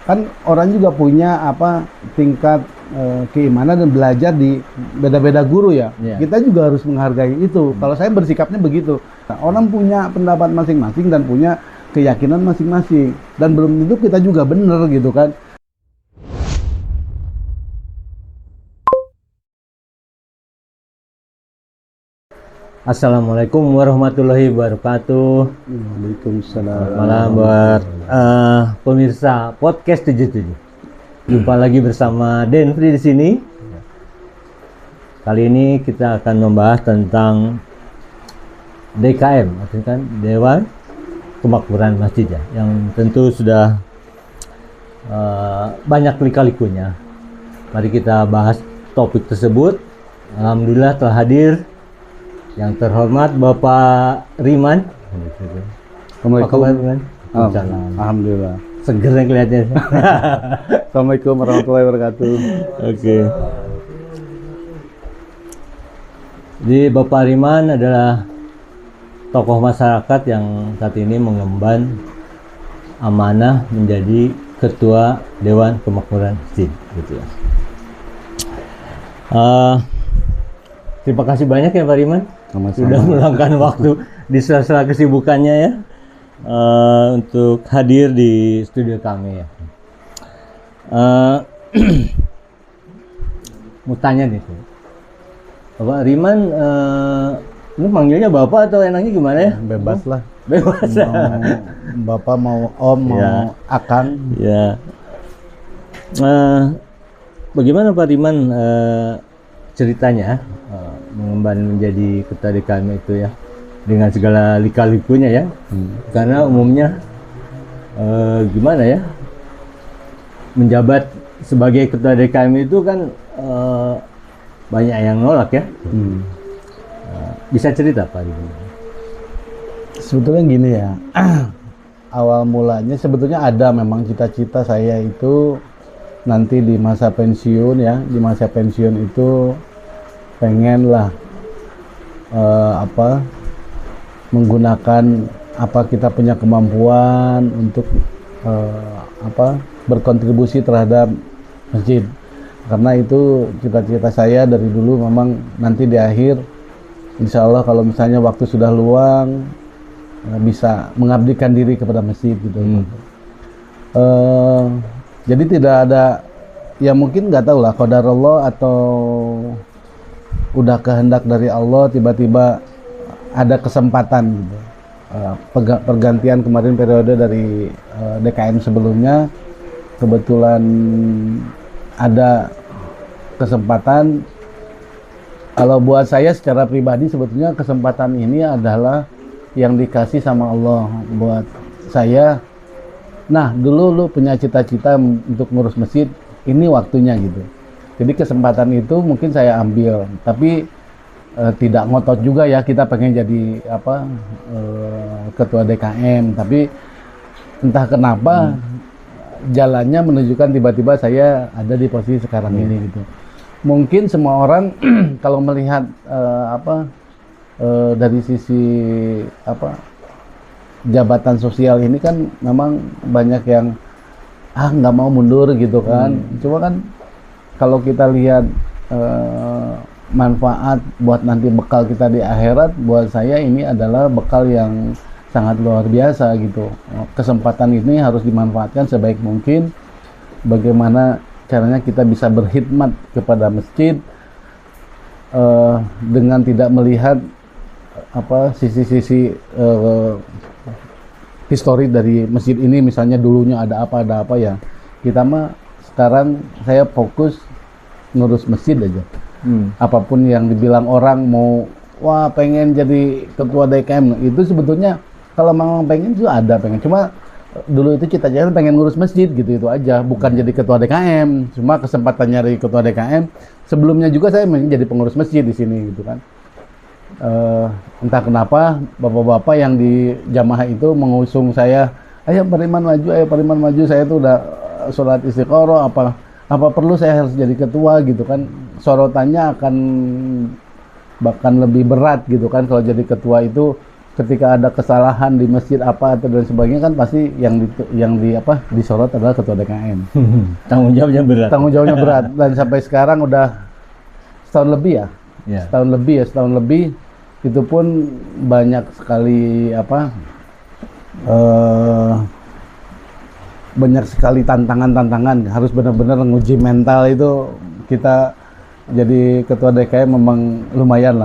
kan orang juga punya apa tingkat keimanan dan belajar di beda-beda guru ya. Iya. Kita juga harus menghargai itu. Kalau saya bersikapnya begitu. Nah, orang punya pendapat masing-masing dan punya keyakinan masing-masing, dan belum tentu kita juga benar gitu kan. Assalamualaikum warahmatullahi wabarakatuh. Waalaikumsalam. Malam buat pemirsa podcast 77. Jumpa lagi bersama Denfri di sini. Kali ini kita akan membahas tentang DKM, artinya kan Dewan Kemakmuran Masjid ya, yang tentu sudah banyak lika-likunya. Mari kita bahas topik tersebut. Alhamdulillah telah hadir yang terhormat Bapak Riman. Apa kabar, Riman? Alhamdulillah. Seger yang kelihatannya. Assalamualaikum warahmatullahi wabarakatuh. Oke. Jadi Bapak Riman adalah tokoh masyarakat yang saat ini mengemban amanah menjadi Ketua Dewan Kemakmuran Masjid, gitu ya. Terima kasih banyak ya Pak Riman. Sudah meluangkan waktu di sela-sela kesibukannya ya, untuk hadir di studio kami ya. Mau tanya nih Bapak Riman, ini manggilnya Bapak atau enaknya gimana ya? Bebas lah. Bebas. Bapak mau Om, mau Ya. Akang. Ya. Bagaimana Pak Riman ceritanya mengemban menjadi ketua DKM itu ya, dengan segala lika-likunya ya? Karena umumnya gimana ya, menjabat sebagai ketua DKM itu kan banyak yang nolak ya. Bisa cerita Pak Riman? Sebetulnya gini ya, awal mulanya sebetulnya ada memang cita-cita saya itu nanti di masa pensiun ya, di masa pensiun itu pengen lah menggunakan apa kita punya kemampuan untuk berkontribusi terhadap masjid, karena itu cita-cita saya dari dulu. Memang nanti di akhir insya Allah kalau misalnya waktu sudah luang bisa mengabdikan diri kepada masjid gitu. Jadi tidak ada, ya mungkin nggak tahu lah, qadarullah atau udah kehendak dari Allah, tiba-tiba ada kesempatan gitu. Pergantian kemarin periode dari DKM sebelumnya, kebetulan ada kesempatan. Kalau buat saya secara pribadi sebetulnya kesempatan ini adalah yang dikasih sama Allah buat saya. Nah, dulu lu punya cita-cita untuk ngurus masjid, ini waktunya gitu. Jadi kesempatan itu mungkin saya ambil, tapi tidak ngotot juga ya kita pengen jadi ketua DKM, tapi entah kenapa jalannya menunjukkan tiba-tiba saya ada di posisi sekarang ini gitu. Mungkin semua orang kalau melihat dari sisi jabatan sosial ini kan memang banyak yang nggak mau mundur gitu kan. Cuma kan kalau kita lihat manfaat buat nanti bekal kita di akhirat, buat saya ini adalah bekal yang sangat luar biasa gitu. Kesempatan ini harus dimanfaatkan sebaik mungkin. Bagaimana caranya kita bisa berkhidmat kepada masjid dengan tidak melihat sisi-sisi histori dari masjid ini, misalnya dulunya ada apa ya. Kita mah sekarang saya fokus ngurus masjid aja. Apapun yang dibilang orang, mau pengen jadi ketua DKM, itu sebetulnya kalau memang pengen itu ada pengen, cuma dulu itu cita-cita pengen ngurus masjid gitu, itu aja, bukan jadi ketua DKM. Cuma kesempatan nyari ketua DKM, sebelumnya juga saya menjadi pengurus masjid di sini gitu kan. Entah kenapa bapak-bapak yang di jamaah itu mengusung saya, ayo Pak Riman maju, ayo Pak Riman maju. Saya tuh udah sholat istiqoroh, apa perlu saya harus jadi ketua gitu kan. Sorotannya akan bahkan lebih berat gitu kan kalau jadi ketua itu. ketika ada kesalahan di masjid apa atau dan sebagainya kan pasti yang disorot adalah ketua DKM. Tanggung jawabnya berat. Tanggung jawabnya berat dan sampai sekarang udah setahun lebih ya. Ya. Setahun lebih itu pun banyak sekali banyak sekali tantangan harus benar-benar nguji mental itu. Kita jadi ketua DKM memang lumayan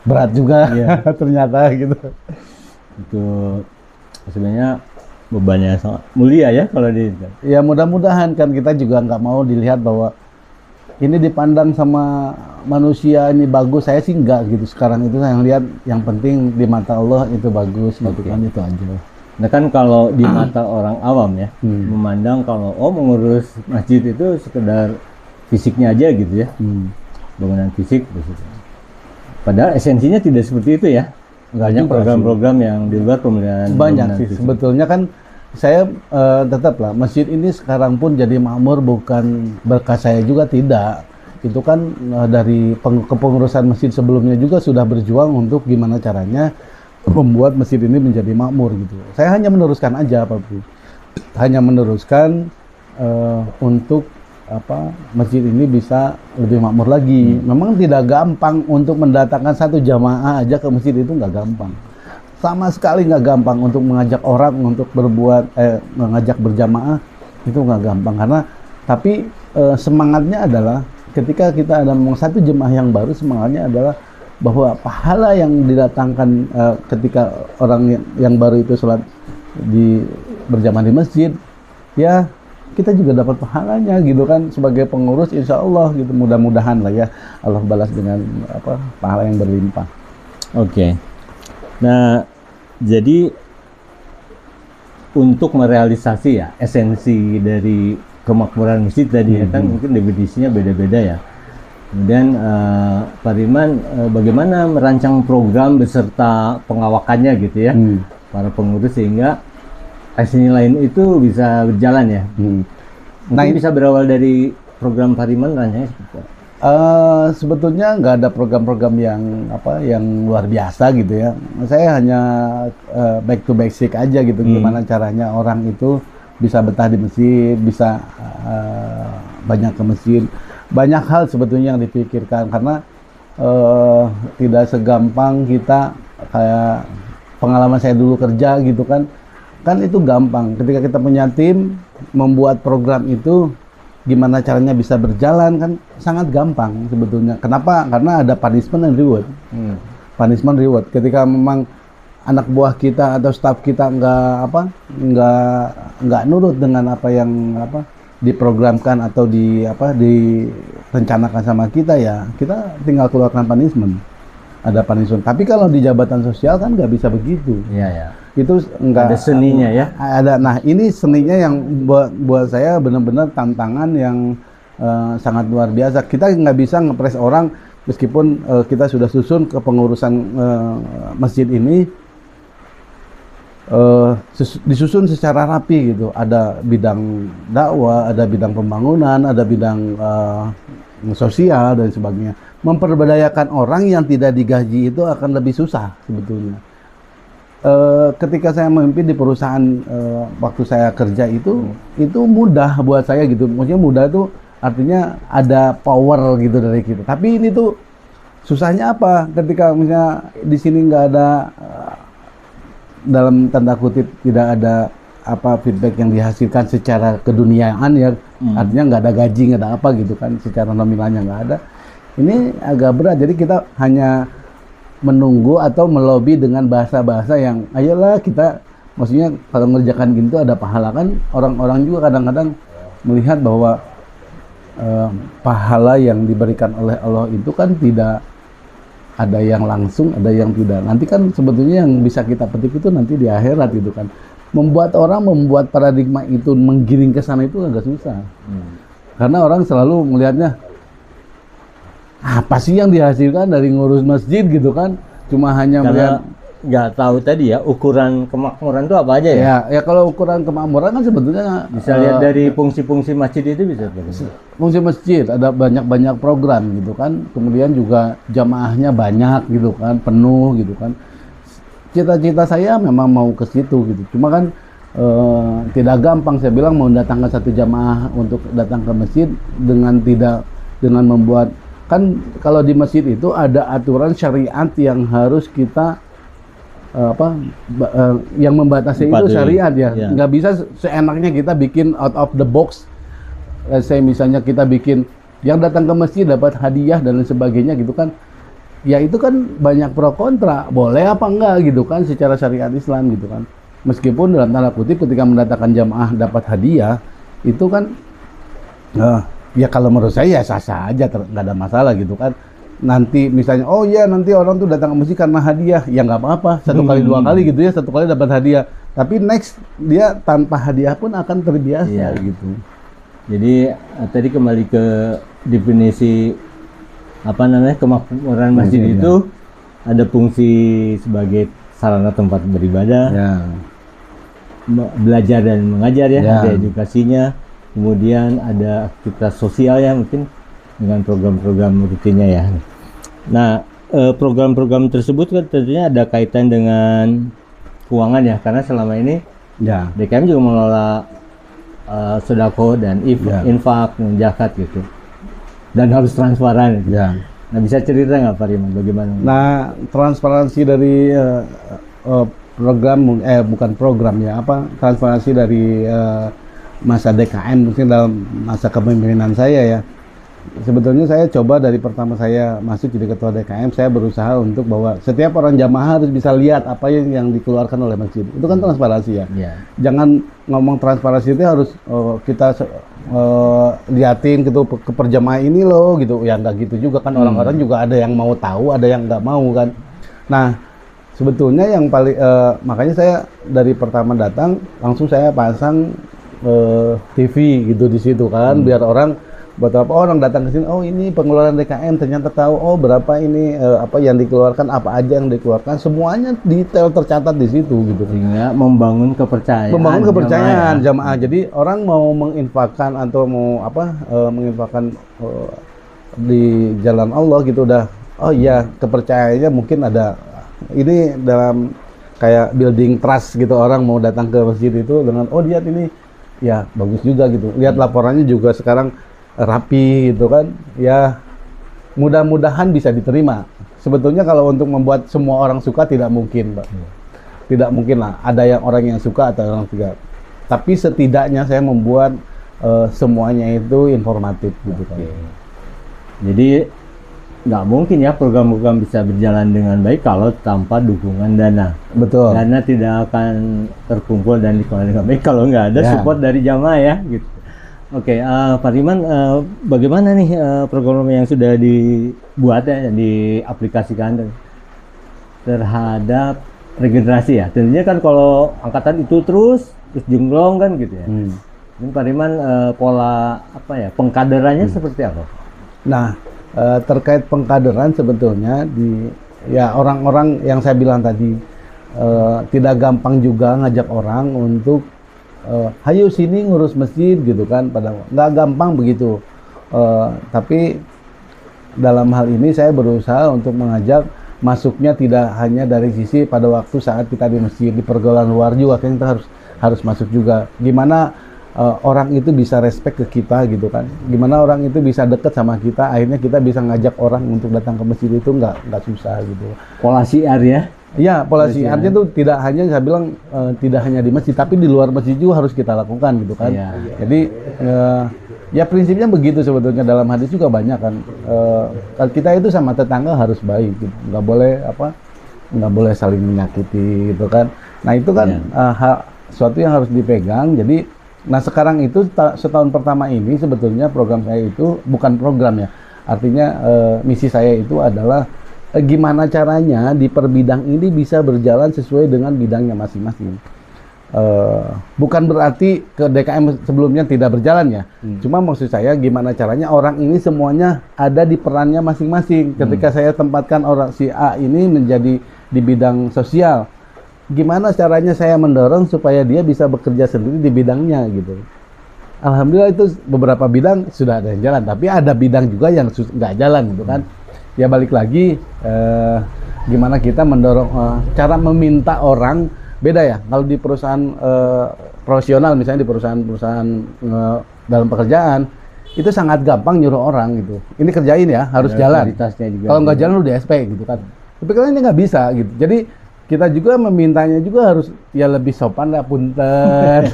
berat juga ya. Ternyata gitu. Itu sebenarnya bebannya sangat mulia ya kalau ya mudah-mudahan kan kita juga nggak mau dilihat bahwa ini dipandang sama manusia ini bagus. Saya sih enggak gitu. Sekarang itu saya lihat yang penting di mata Allah itu bagus gitu kan, itu aja. Nah kan kalau di mata orang awam ya memandang kalau mengurus masjid itu sekedar fisiknya aja gitu ya, bangunan fisik gitu. Padahal esensinya tidak seperti itu ya. Banyak program-program yang di luar pemeliharaan. Banyak sih fisik. Sebetulnya kan saya tetaplah masjid ini sekarang pun jadi makmur bukan berkah saya juga, tidak. Itu kan dari kepengurusan masjid sebelumnya juga sudah berjuang untuk gimana caranya membuat masjid ini menjadi makmur gitu. Saya hanya meneruskan aja hanya meneruskan untuk masjid ini bisa lebih makmur lagi. Memang tidak gampang untuk mendatangkan satu jamaah aja ke masjid, itu nggak gampang. Sama sekali nggak gampang untuk mengajak orang untuk mengajak berjamaah, itu nggak gampang. Tapi semangatnya adalah ketika kita ada satu jemaah yang baru, semangatnya adalah bahwa pahala yang didatangkan ketika orang yang baru itu sholat berjamaah di masjid, ya kita juga dapat pahalanya gitu kan sebagai pengurus, insya Allah gitu. Mudah-mudahan lah ya Allah balas dengan pahala yang berlimpah. Oke. Nah, jadi untuk merealisasi ya esensi dari kemakmuran masjid tadi kan mungkin definisinya beda-beda ya. Kemudian Pak Riman bagaimana merancang program beserta pengawakannya gitu ya, para pengurus sehingga aksi lain itu bisa berjalan ya. Nah, ini bisa berawal dari program Pak Riman rancangnya seperti apa? Sebetulnya nggak ada program-program yang luar biasa gitu ya. Saya hanya back to basic aja gitu, gimana caranya orang itu bisa betah di masjid, bisa banyak ke masjid. Banyak hal sebetulnya yang dipikirkan karena tidak segampang kita kayak pengalaman saya dulu kerja gitu kan itu gampang. Ketika kita punya tim membuat program itu gimana caranya bisa berjalan kan sangat gampang sebetulnya. Kenapa? Karena ada punishment and reward. Punishment reward. Ketika memang anak buah kita atau staf kita nggak nurut dengan apa yang diprogramkan atau direncanakan sama kita, ya kita tinggal keluarkan punishment. Ada punishment. Tapi kalau di jabatan sosial kan nggak bisa begitu. Iya ya. Itu enggak ada seninya ya. Ada. Nah, ini seninya yang buat saya benar-benar tantangan yang sangat luar biasa. Kita nggak bisa ngepres orang meskipun kita sudah susun kepengurusan masjid ini disusun secara rapi gitu. Ada bidang dakwah, ada bidang pembangunan, ada bidang sosial dan sebagainya. Memperdayakan orang yang tidak digaji itu akan lebih susah sebetulnya. Ketika saya memimpin di perusahaan waktu saya kerja itu mudah buat saya gitu. Maksudnya mudah itu artinya ada power gitu dari kita. Tapi ini tuh susahnya apa? Ketika misalnya di sini nggak ada dalam tanda kutip tidak ada feedback yang dihasilkan secara keduniaan ya, artinya nggak ada gaji, nggak ada apa gitu kan, secara nominalnya nggak ada. Ini agak berat. Jadi kita hanya menunggu atau melobi dengan bahasa-bahasa yang ayolah kita, maksudnya kalau mengerjakan gitu ada pahala kan. Orang-orang juga kadang-kadang melihat bahwa pahala yang diberikan oleh Allah itu kan tidak ada yang langsung, ada yang tidak. Nanti kan sebetulnya yang bisa kita petik itu nanti di akhirat gitu kan. Membuat paradigma itu menggiring ke sana itu agak susah. Karena orang selalu melihatnya apa sih yang dihasilkan dari ngurus masjid gitu kan. Cuma hanya melihat nggak tahu tadi ya ukuran kemakmuran itu apa aja ya? Ya kalau ukuran kemakmuran kan sebetulnya Bisa lihat dari fungsi-fungsi masjid itu bisa. fungsi masjid ada banyak program gitu kan, kemudian juga jamaahnya banyak gitu kan, penuh gitu kan. Cita-cita saya memang mau ke situ gitu, cuma kan tidak gampang saya bilang mau datangkan satu jamaah untuk datang ke masjid dengan membuat, kan kalau di masjid itu ada aturan syariat yang harus kita yang membatasi itu syariat ya. Nggak bisa seenaknya kita bikin out of the box. Saya misalnya kita bikin yang datang ke masjid dapat hadiah dan lain sebagainya gitu kan, ya itu kan banyak pro kontra, boleh apa enggak gitu kan secara syariat Islam gitu kan. Meskipun dalam tanda kutip ketika mendatangkan jamaah dapat hadiah itu kan ya kalau menurut saya ya sah-sah aja, nggak ada masalah gitu kan. Nanti misalnya oh ya nanti orang tuh datang ke masjid karena hadiah, ya nggak apa-apa, satu kali dua kali gitu ya, satu kali dapat hadiah, tapi next dia tanpa hadiah pun akan terbiasa gitu. Jadi tadi kembali ke definisi apa namanya kemakmuran masjid itu ada fungsi sebagai sarana tempat beribadah, belajar dan mengajar ada edukasinya, kemudian ada aktivitas sosial ya mungkin dengan program-program rutinnya ya. Nah, program-program tersebut kan tentunya ada kaitan dengan keuangan ya, karena selama ini DKM juga mengelola sedekah dan infak, zakat gitu, dan harus transparan. Nah, bisa cerita nggak Pak Riman bagaimana? Nah, transparansi dari program, bukan program ya, transparansi dari masa DKM mungkin dalam masa kepemimpinan saya ya. Sebetulnya saya coba dari pertama saya masuk jadi ketua DKM, saya berusaha untuk bahwa setiap orang jamaah harus bisa lihat apa yang dikeluarkan oleh masjid. Itu kan transparansi ya. Jangan ngomong transparansi itu harus kita liatin gitu ke perjamaah ini loh gitu. Ya nggak gitu juga kan, orang-orang juga ada yang mau tahu, ada yang nggak mau kan. Nah, sebetulnya yang paling makanya saya dari pertama datang langsung saya pasang TV gitu di situ kan, biar orang beberapa orang datang ke sini, oh ini pengeluaran DKM, ternyata tahu oh berapa ini apa yang dikeluarkan, apa aja yang dikeluarkan, semuanya detail tercatat di situ gitu. Sehingga membangun kepercayaan jamaah. Jadi orang mau menginfakkan atau mau menginfakkan di jalan Allah gitu udah, oh iya kepercayaannya mungkin ada. Ini dalam kayak building trust gitu, orang mau datang ke masjid itu dengan oh lihat ini ya bagus juga gitu, lihat laporannya juga sekarang rapi gitu kan, ya mudah-mudahan bisa diterima. Sebetulnya kalau untuk membuat semua orang suka tidak mungkin, Pak. Tidak mungkin lah, ada yang orang yang suka atau orang tidak. Tapi setidaknya saya membuat semuanya itu informatif gitu kan. Jadi nggak mungkin ya program-program bisa berjalan dengan baik kalau tanpa dukungan dana. Betul. Dana tidak akan terkumpul dan dikelola dengan baik kalau nggak ada support dari jamaah ya gitu. Oke, Pak Riman, bagaimana nih program yang sudah dibuat ya, yang diaplikasikan terhadap regenerasi ya? Tentunya kan kalau angkatan itu terus jengglong kan gitu ya. Ini Pak Riman pola pengkaderannya seperti apa? Nah, terkait pengkaderan sebetulnya ya orang-orang yang saya bilang tadi tidak gampang juga ngajak orang untuk hayu sini ngurus masjid gitu kan, nggak gampang begitu. Tapi dalam hal ini saya berusaha untuk mengajak masuknya tidak hanya dari sisi pada waktu saat kita di masjid, di pergaulan luar juga kita harus masuk juga. Gimana orang itu bisa respect ke kita gitu kan, gimana orang itu bisa deket sama kita, akhirnya kita bisa ngajak orang untuk datang ke masjid itu nggak susah gitu. Pola syiar ya? Iya, pola syiarnya itu tidak hanya saya bilang tidak hanya di masjid, tapi di luar masjid juga harus kita lakukan gitu kan. Jadi ya prinsipnya begitu sebetulnya, dalam hadis juga banyak kan. Kita itu sama tetangga harus baik, gitu. nggak boleh saling menyakiti gitu kan. Nah itu kan sesuatu yang harus dipegang. Jadi, nah sekarang itu setahun pertama ini sebetulnya program saya itu bukan program ya. Artinya misi saya itu adalah gimana caranya di per bidang ini bisa berjalan sesuai dengan bidangnya masing-masing. Bukan berarti ke DKM sebelumnya tidak berjalan ya. Cuma maksud saya gimana caranya orang ini semuanya ada di perannya masing-masing. Ketika saya tempatkan orang si A ini menjadi di bidang sosial. Gimana caranya saya mendorong supaya dia bisa bekerja sendiri di bidangnya gitu. Alhamdulillah itu beberapa bidang sudah ada yang jalan, tapi ada bidang juga yang nggak jalan gitu kan. Ya balik lagi gimana kita mendorong cara meminta orang beda ya. Kalau di perusahaan profesional misalnya di perusahaan dalam pekerjaan itu sangat gampang nyuruh orang gitu. Ini kerjain ya, harus jalan. Kalau nggak jalan lu di SP gitu kan. Tapi kalau ini nggak bisa gitu. Jadi kita juga memintanya juga harus ya lebih sopan lah, punten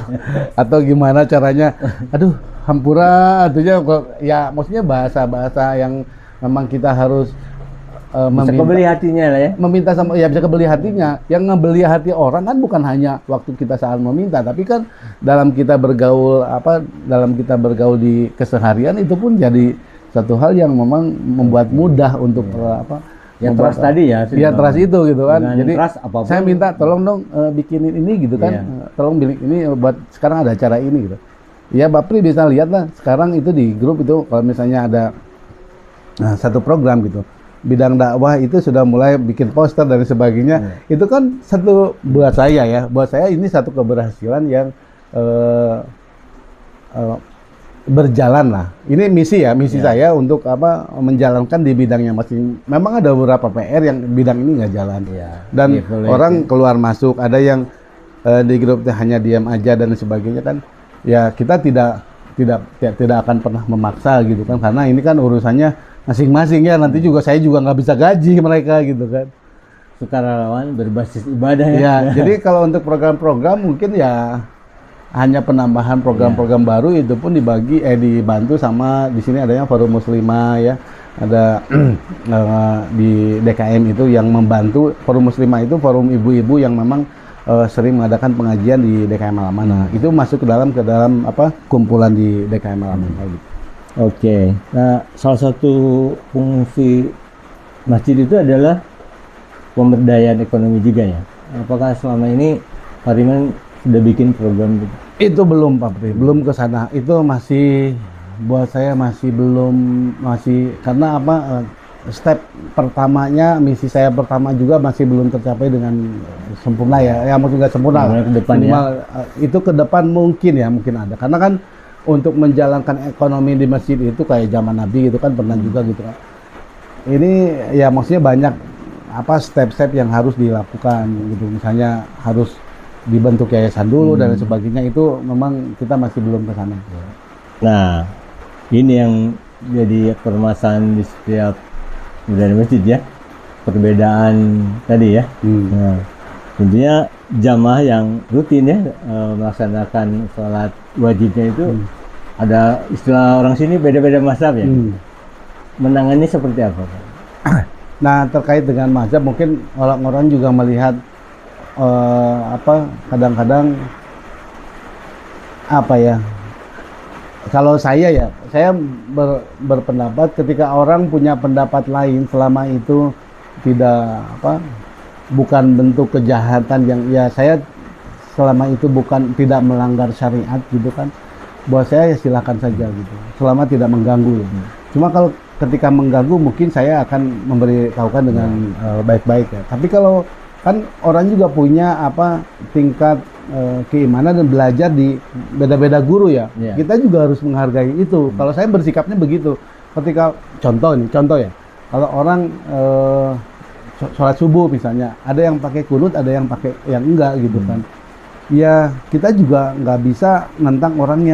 atau gimana caranya. Aduh, hampura artinya ya maksudnya bahasa-bahasa yang memang kita harus bisa kebeli hatinya lah ya. Meminta sama ya bisa kebeli hatinya. Yang ngebeli hati orang kan bukan hanya waktu kita saat meminta, tapi kan dalam kita bergaul di keseharian itu pun jadi satu hal yang memang membuat mudah untuk Ya trust tadi ya. Iya trust itu gitu kan. Dengan jadi apapun, saya minta tolong dong bikinin ini gitu kan. Tolong bilik ini buat sekarang ada acara ini gitu. Ya Bapri bisa lihat lah sekarang itu di grup itu kalau misalnya ada satu program gitu. Bidang dakwah itu sudah mulai bikin poster dan sebagainya. Itu kan satu buat saya ini satu keberhasilan yang berjalan lah. Ini misi saya untuk menjalankan di bidangnya masing. Memang ada beberapa PR yang bidang ini nggak jalan. Dan orang keluar masuk, ada yang di grup hanya diam aja dan sebagainya kan. Ya kita tidak akan pernah memaksa gitu kan, karena ini kan urusannya masing-masing ya. Nanti juga saya juga nggak bisa gaji mereka gitu kan. Sukarelawan berbasis ibadah ya. Jadi kalau untuk program-program mungkin ya hanya penambahan program-program baru itu pun dibantu sama di sini adanya Forum Muslimah ya. Ada di DKM itu yang membantu. Forum Muslimah itu forum ibu-ibu yang memang sering mengadakan pengajian di DKM Alamana. Itu masuk ke dalam kumpulan di DKM Alamana gitu. Oke. Nah, salah satu fungsi masjid itu adalah pemberdayaan ekonomi juga ya. Apakah selama ini Pak Riman sudah bikin program itu? Itu belum Pak Pri, belum ke sana. Itu masih buat saya karena step pertamanya, misi saya pertama juga masih belum tercapai dengan sempurna ya. Ya maksudnya nggak sempurna lah. Ke depan ya. Itu ke depan mungkin ada. Karena kan untuk menjalankan ekonomi di masjid itu kayak zaman Nabi gitu kan pernah juga gitu kan. Ini ya maksudnya banyak step-step yang harus dilakukan gitu. Misalnya harus dibentuk yayasan dulu dan sebagainya, itu memang kita masih belum ke sana. Nah, ini yang jadi permasalahan di setiap dari masjid ya, perbedaan tadi ya. Nah, tentunya jamaah yang rutin ya melaksanakan sholat wajibnya itu ada istilah orang sini beda-beda mazhab ya. Menangannya seperti apa? Nah, terkait dengan mazhab mungkin orang-orang juga melihat kadang-kadang kalau saya berpendapat ketika orang punya pendapat lain selama itu bukan bentuk kejahatan yang saya selama itu tidak melanggar syariat gitu kan, buat saya ya silakan saja gitu selama tidak mengganggu. Cuma kalau ketika mengganggu mungkin saya akan memberitahukan dengan baik-baik ya. Tapi kalau kan orang juga punya tingkat keimanan dan belajar di beda-beda guru ya. Kita juga harus menghargai itu. Kalau saya bersikapnya begitu. Ketika contoh ya, kalau orang sholat subuh misalnya, ada yang pakai kunut, ada yang pakai yang enggak gitu kan. Ya kita juga nggak bisa nentang orang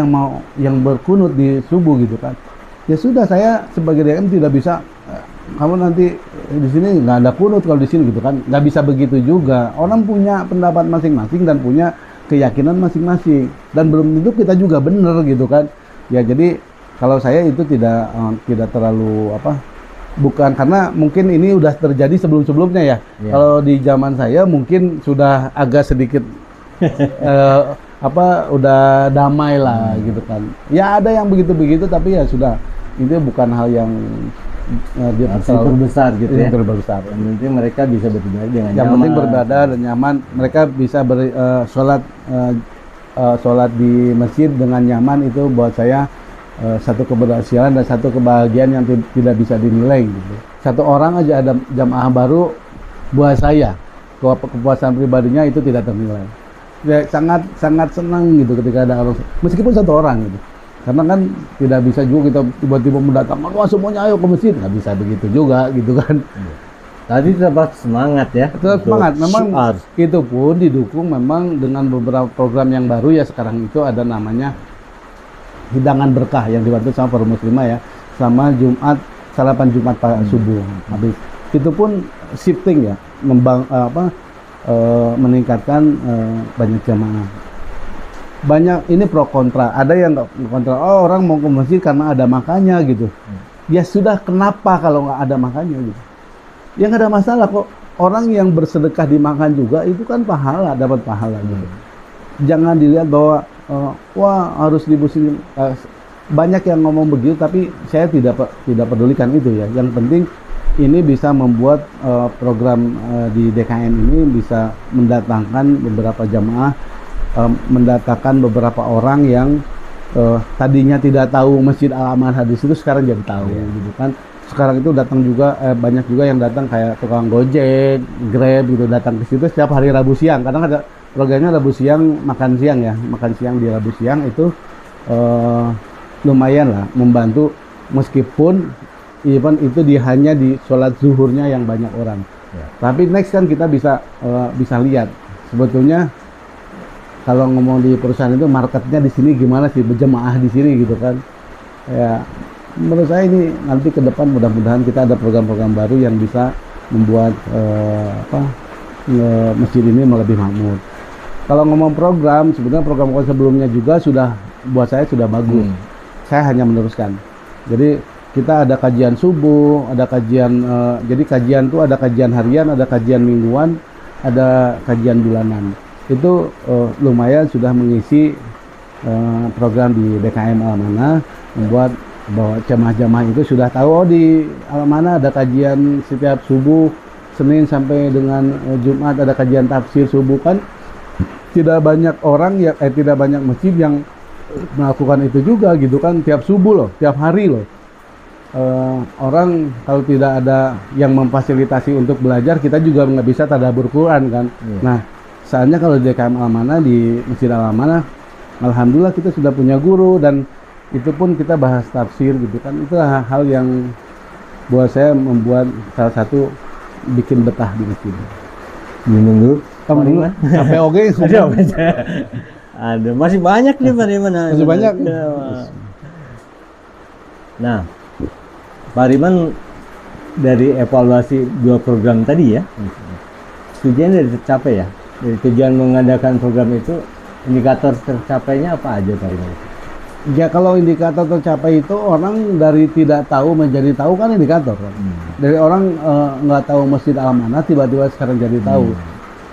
yang berkunut di subuh gitu kan. Ya sudah, saya sebagai DM tidak bisa kamu nanti di sini nggak ada kunut kalau di sini gitu kan, nggak bisa begitu juga. Orang punya pendapat masing-masing dan punya keyakinan masing-masing, dan belum tentu kita juga benar gitu kan ya. Jadi kalau saya itu tidak terlalu bukan, karena mungkin ini udah terjadi sebelum-sebelumnya ya. Kalau di zaman saya mungkin sudah agak sedikit udah damai lah gitu kan ya. Ada yang begitu-begitu tapi ya sudah, itu bukan hal yang dia terbesar gitu ya. Terbesar. Yang penting mereka bisa beribadah dengan nyaman. Yang penting beribadah dan nyaman. Mereka bisa sholat di masjid dengan nyaman. Itu buat saya satu keberhasilan dan satu kebahagiaan yang tidak bisa dinilai gitu. Satu orang aja ada jamaah baru, buat saya kepuasan pribadinya itu tidak ternilai. Ya, sangat sangat senang gitu ketika ada orang, meskipun satu orang gitu. Karena kan tidak bisa juga kita tiba-tiba mendatangkan wah semuanya ayo ke masjid, nggak bisa begitu juga gitu kan. Tadi tetap semangat ya. Tetap semangat. Memang syiar. itu pun didukung memang dengan beberapa program yang baru ya sekarang itu ada namanya hidangan berkah yang dibantu sama para muslimah ya, sama Jumat sarapan Jumat subuh. Habis itu pun shifting ya, meningkatkan banyak jamaah. Banyak ini pro kontra. Ada yang nggak kontra. Oh orang mau ke masjid karena ada makannya gitu. Ya sudah, kenapa kalau nggak ada makannya gitu? Ya nggak ada masalah kok. Orang yang bersedekah dimakan juga itu kan pahala, dapat pahala gitu. Jangan dilihat bahwa wah harus dibusin. Banyak yang ngomong begitu, tapi saya tidak pedulikan itu ya. Yang penting ini bisa membuat program di DKM ini bisa mendatangkan beberapa jamaah, mendatangkan beberapa orang yang tadinya tidak tahu Masjid Al-Aman Hadis itu sekarang jadi tahu gitu kan. Sekarang itu datang juga banyak juga yang datang kayak tukang Gojek, Grab gitu, datang ke situ setiap hari Rabu siang. Kadang ada programnya Rabu siang makan siang ya, makan siang di Rabu siang itu lumayan lah membantu, meskipun even itu hanya di sholat zuhurnya yang banyak orang. Tapi next kan kita bisa lihat sebetulnya kalau ngomong di perusahaan itu marketnya di sini gimana sih, berjemaah di sini gitu kan. Ya menurut saya ini nanti ke depan mudah-mudahan kita ada program-program baru yang bisa membuat masjid ini lebih makmur. Kalau ngomong program, sebetulnya program sebelumnya juga sudah buat saya sudah bagus. Saya hanya meneruskan. Jadi kita ada kajian subuh, ada kajian, jadi kajian itu ada kajian harian, ada kajian mingguan, ada kajian bulanan. Itu lumayan sudah mengisi program di DKM Al-Amanah, membuat bahwa jamaah-jamaah itu sudah tahu di Al-Amanah ada kajian setiap subuh, Senin sampai dengan Jumat ada kajian tafsir subuh kan. Tidak banyak orang ya, tidak banyak masjid yang melakukan itu juga gitu kan, tiap subuh loh, tiap hari loh. Orang kalau tidak ada yang memfasilitasi untuk belajar, kita juga nggak bisa tadabbur Quran kan. Nah, soalnya kalau di DKM Al-Amanah, di Masjid Al-Amanah, alhamdulillah kita sudah punya guru dan itu pun kita bahas tafsir gitu kan. Itu hal yang buat saya membuat salah satu bikin betah di masjid. Minum dulu. Kamu dulu sampai oke sudah. Ada masih banyak nih Pak Riman. Masih banyak. Nah, Pak Riman dari evaluasi 2 program tadi ya, tujuan dari tercapai ya. Dari tujuan mengadakan program itu, indikator tercapainya apa aja Pak Riman? Ya kalau indikator tercapai itu orang dari tidak tahu menjadi tahu kan indikator. Dari orang nggak tahu Masjid Al-Amanah tiba-tiba sekarang jadi tahu.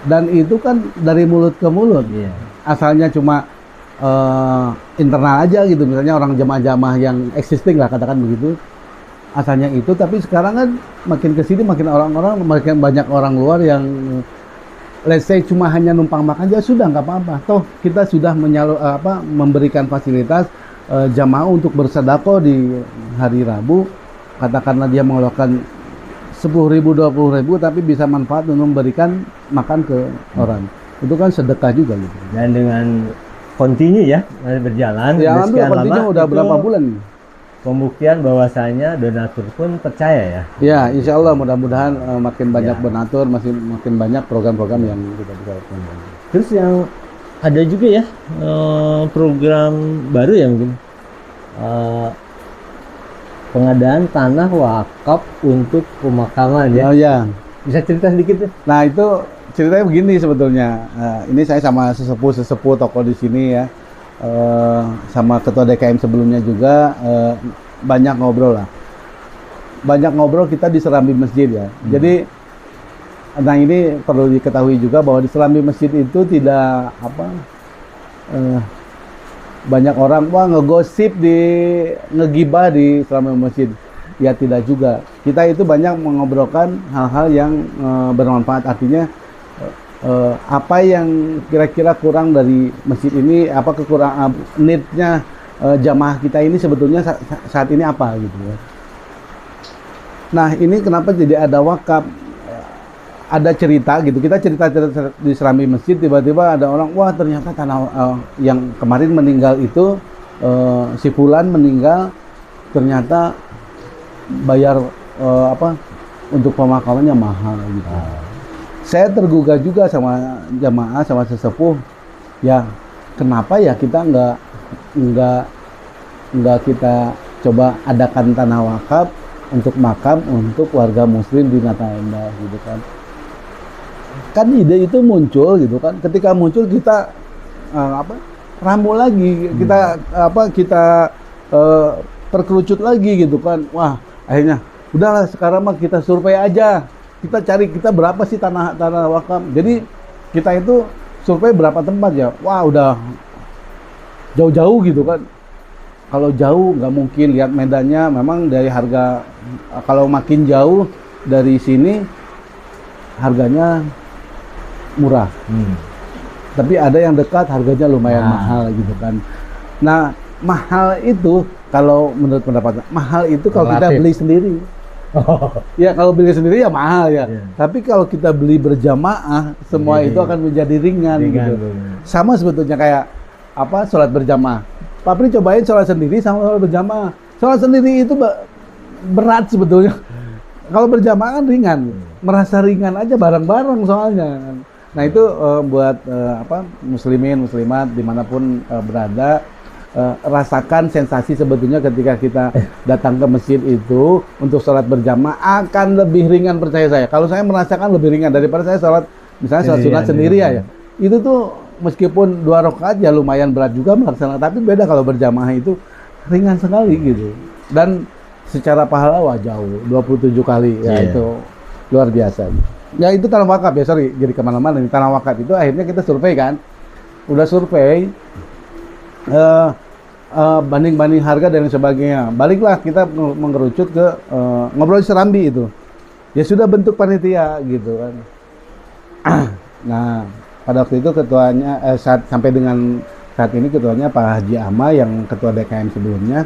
Dan itu kan dari mulut ke mulut. Asalnya cuma internal aja gitu, misalnya orang jamaah-jamaah yang existing lah katakan begitu. Asalnya itu, tapi sekarang kan makin kesini makin orang-orang, makin banyak orang luar yang let's say cuma hanya numpang makan aja sudah nggak apa-apa. Toh kita sudah memberikan fasilitas jamaah untuk bersedekah di hari Rabu. Katakanlah dia mengeluarkan 10.000, 20.000, tapi bisa manfaat untuk memberikan makan ke orang. Itu kan sedekah juga gitu. Dan dengan continue ya berjalan. Ya alhamdulillah continue udah berapa bulan. Pembuktian bahwasanya donatur pun percaya ya. Ya, insya Allah mudah-mudahan makin banyak donatur, makin banyak program-program yang kita lakukan. Terus yang ada juga ya program baru ya mungkin pengadaan tanah wakaf untuk pemakaman ya. Oh ya. Bisa cerita sedikit? Nah itu ceritanya begini sebetulnya. Ini saya sama sesepuh tokoh di sini ya. Sama ketua DKM sebelumnya juga banyak ngobrol lah. Banyak ngobrol kita di serambi masjid ya. Jadi nah ini perlu diketahui juga bahwa di serambi masjid itu tidak banyak orang ngegosip ngegibah di serambi masjid. Ya tidak juga. Kita itu banyak mengobrolkan hal-hal yang bermanfaat, artinya apa yang kira-kira kurang dari masjid ini, apa kekurangan need-nya jamaah kita ini sebetulnya saat ini apa gitu ya. Nah ini kenapa jadi ada wakaf, ada cerita gitu, kita cerita di serambi masjid, tiba-tiba ada orang, wah ternyata tanah yang kemarin meninggal itu si fulan meninggal, ternyata bayar untuk pemakamannya mahal gitu. Saya tergugah juga sama jamaah, sama sesepuh, ya kenapa ya kita nggak kita coba adakan tanah wakaf untuk makam untuk warga muslim di Nata Indah gitu kan ide itu muncul gitu kan, ketika muncul kita ramu lagi, kita perkerucut lagi gitu kan, wah akhirnya udahlah sekarang mah kita survei aja, kita cari kita berapa sih tanah wakaf. Jadi kita itu survei berapa tempat ya, wah udah jauh-jauh gitu kan. Kalau jauh nggak mungkin lihat medannya, memang dari harga kalau makin jauh dari sini harganya murah. Tapi ada yang dekat harganya lumayan mahal gitu kan. Nah, mahal itu kalau menurut pendapat mahal itu kalau kita beli sendiri. Ya kalau beli sendiri ya mahal ya. Tapi kalau kita beli berjamaah, semua itu akan menjadi ringan gitu. Sama sebetulnya kayak sholat berjamaah. Pak Pri cobain sholat sendiri sama sholat berjamaah. Sholat sendiri itu berat sebetulnya. Kalau berjamaah kan ringan, merasa ringan aja bareng-bareng soalnya. Nah itu buat muslimin, muslimat dimanapun berada, rasakan sensasi sebetulnya ketika kita datang ke masjid itu untuk sholat berjamaah akan lebih ringan, percaya saya. Kalau saya merasakan lebih ringan daripada saya sholat misalnya sholat sunat sendiri ya. Itu tuh meskipun 2 rakaat ya lumayan berat juga melaksanakan, tapi beda kalau berjamaah itu ringan sekali gitu. Dan secara pahala wah jauh, 27 kali ya itu luar biasa. Ya itu tanah wakaf ya, sorry jadi kemana-mana nih. Tanah wakaf itu akhirnya kita survei kan, udah survei banding-banding harga dan sebagainya. Baliklah kita mengerucut ke ngobrol di serambi itu. Ya sudah bentuk panitia gitu kan. Nah pada waktu itu ketuanya sampai dengan saat ini ketuanya Pak Haji Ama yang ketua DKM sebelumnya.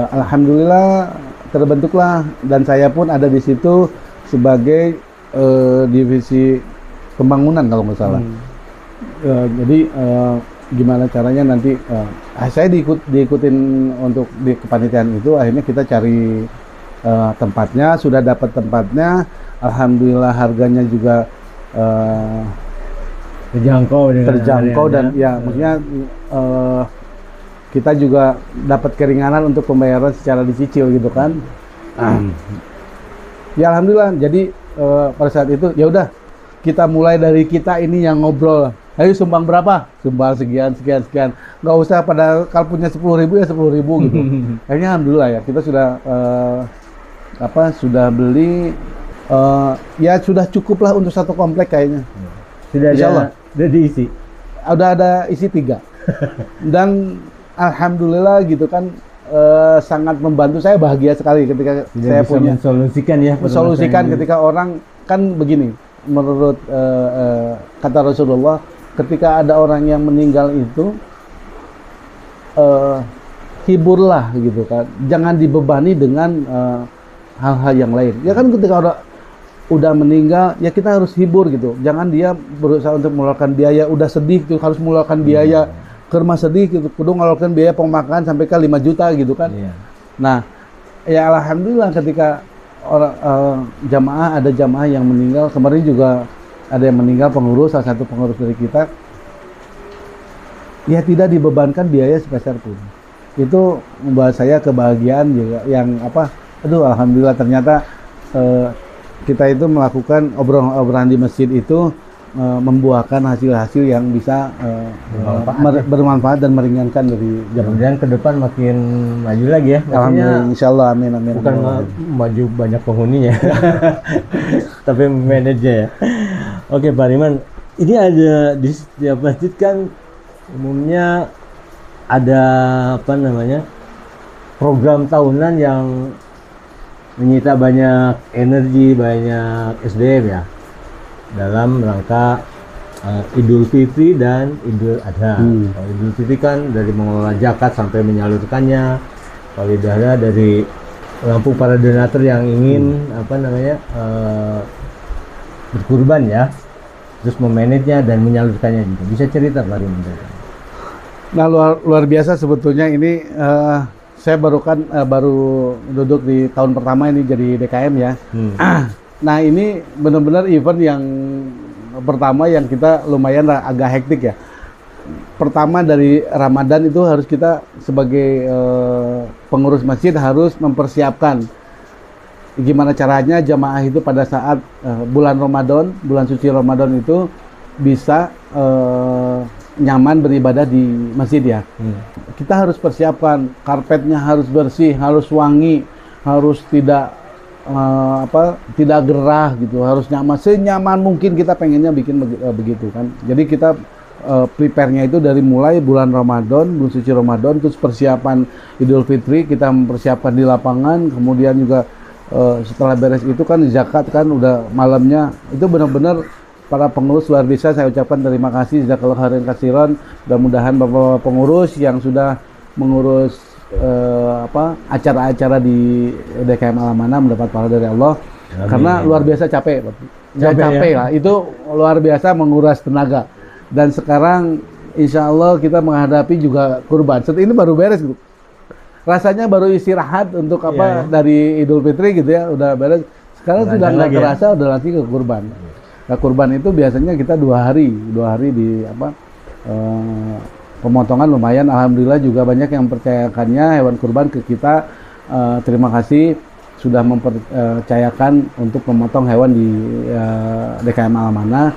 Alhamdulillah terbentuklah dan saya pun ada di situ sebagai divisi pembangunan kalau nggak salah. Jadi gimana caranya nanti saya diikutin untuk di kepanitiaan itu, akhirnya kita cari tempatnya, sudah dapat tempatnya, alhamdulillah harganya juga terjangkau dan ya maksudnya kita juga dapat keringanan untuk pembayaran secara dicicil gitu kan. Ya alhamdulillah. Jadi pada saat itu ya udah kita mulai dari kita ini yang ngobrol. Ayo sumbang berapa? Sumbang sekian. Nggak usah pada kalau punya 10.000 ya 10.000 gitu. Akhirnya alhamdulillah ya kita sudah sudah beli ya sudah cukup lah untuk satu komplek kayaknya. Sudah diisi. Udah ada isi 3. Dan alhamdulillah gitu kan sangat membantu, saya bahagia sekali ketika saya bisa punya mensolusikan ketika orang kan begini, menurut kata Rasulullah, ketika ada orang yang meninggal itu hiburlah gitu kan, jangan dibebani dengan hal-hal yang lain. Ya kan ketika udah meninggal ya kita harus hibur gitu, jangan dia berusaha untuk mengeluarkan biaya, udah sedih tuh harus mengeluarkan biaya ke rumah sedih gitu, kudu ngeluarkan biaya pemakaman sampai ke 5 juta gitu kan. Nah ya alhamdulillah ketika ada jamaah yang meninggal, kemarin juga ada yang meninggal pengurus, salah satu pengurus dari kita, ya tidak dibebankan biaya sepeser pun. Itu membuat saya kebahagiaan juga, yang alhamdulillah ternyata kita itu melakukan obrolan di masjid itu membuahkan hasil-hasil yang bisa bermanfaat dan meringankan dari jamaah. Dan ke depan makin maju lagi ya. Alhamdulillah, insyaallah, amin. Bukan maju banyak penghuninya, tapi manajer ya. Oke Pak Riman, ini ada di setiap masjid kan umumnya ada program tahunan yang menyita banyak energi, banyak SDM ya, dalam rangka Idul Fitri dan Idul Adha. Kalau Idul Fitri kan dari mengelola zakat sampai menyalurkannya, kalau Idul Adha dari menampung para donatur yang ingin berkurban ya, terus memanage-nya dan menyalurkannya juga. Bisa cerita Pak Riman? Nah, luar biasa sebetulnya ini. Saya baru duduk di tahun pertama ini jadi DKM ya. Nah, ini benar-benar event yang pertama yang kita lumayan agak hektik ya. Pertama dari Ramadan itu harus kita sebagai pengurus masjid harus mempersiapkan gimana caranya jamaah itu pada saat bulan Ramadan, bulan suci Ramadan itu bisa nyaman beribadah di masjid ya. Kita harus persiapkan karpetnya harus bersih, harus wangi, harus tidak tidak gerah gitu, harus nyaman, senyaman mungkin kita pengennya bikin begitu kan. Jadi kita prepare-nya itu dari mulai bulan Ramadan, bulan suci Ramadan, terus persiapan Idul Fitri kita mempersiapkan di lapangan, kemudian juga setelah beres itu kan zakat kan udah malamnya, itu benar-benar para pengurus luar biasa. Saya ucapkan terima kasih, jazakallahu khairan katsiran. Mudah-mudahan Bapak pengurus yang sudah mengurus acara-acara di DKM Al-Amanah mendapat pahala dari Allah. Amin. Karena luar biasa capek capek ya. Itu luar biasa menguras tenaga. Dan sekarang insya Allah kita menghadapi juga kurban. Ini baru beres gitu. Rasanya baru istirahat untuk dari Idul Fitri gitu ya, udah beres. Sekarang sudah nggak terasa udah lagi ke kurban. Nah, kurban itu biasanya kita dua hari di pemotongan lumayan. Alhamdulillah juga banyak yang mempercayakannya hewan kurban ke kita. Terima kasih sudah mempercayakan untuk memotong hewan di DKM Al-Amanah.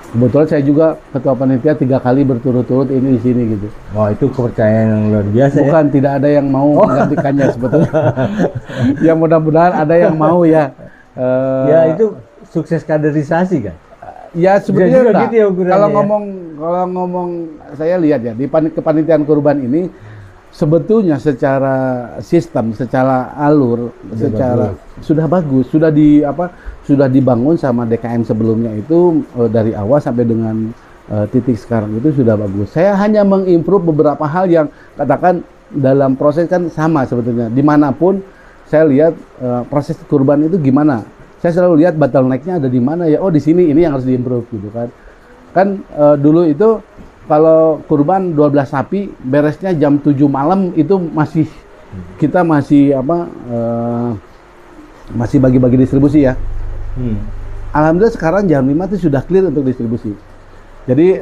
Kebetulan saya juga ketua panitia 3 kali berturut-turut ini di sini gitu. Wah, itu kepercayaan yang luar biasa. Bukan ya? Tidak ada yang mau menggantikannya sebetulnya. Ya mudah-mudahan ada yang mau ya. Ya itu sukses kaderisasi kan? Ya sebenarnya gitu ya, kalau ngomong saya lihat ya di kepanitiaan kurban ini sebetulnya secara sistem, secara alur, sudah bagus, sudah dibangun sama DKM sebelumnya itu dari awal sampai dengan titik sekarang itu sudah bagus. Saya hanya mengimprove beberapa hal yang katakan dalam proses kan sama sebetulnya. Dimanapun saya lihat proses kurban itu gimana. Saya selalu lihat bottleneck-nya ada di mana ya. Oh di sini ini yang harus diimprove gitu kan. Kan dulu itu kalau kurban 12 sapi beresnya jam 7 malam itu kita masih masih bagi-bagi distribusi ya. Alhamdulillah sekarang jam 5 itu sudah clear untuk distribusi. Jadi